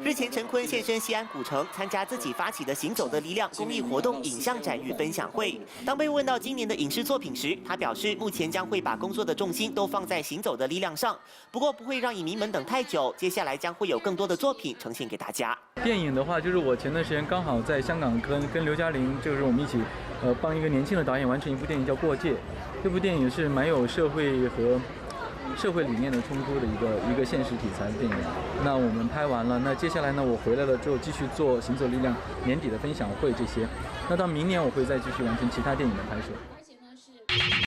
日前，陈坤现身西安古城，参加自己发起的“行走的力量”公益活动影像展与分享会。当被问到今年的影视作品时，他表示目前将会把工作的重心都放在“行走的力量”上，不过不会让影迷们等太久，接下来将会有更多的作品呈现给大家。电影的话，就是我前段时间刚好在香港跟刘嘉玲，就是我们一起帮一个年轻的导演完成一部电影叫《过界》，这部电影是蛮有社会和社会理念的冲突的一个现实题材的电影。那我们拍完了，那接下来呢，我回来了之后继续做行走力量年底的分享会这些。那到明年我会再继续完成其他电影的拍摄。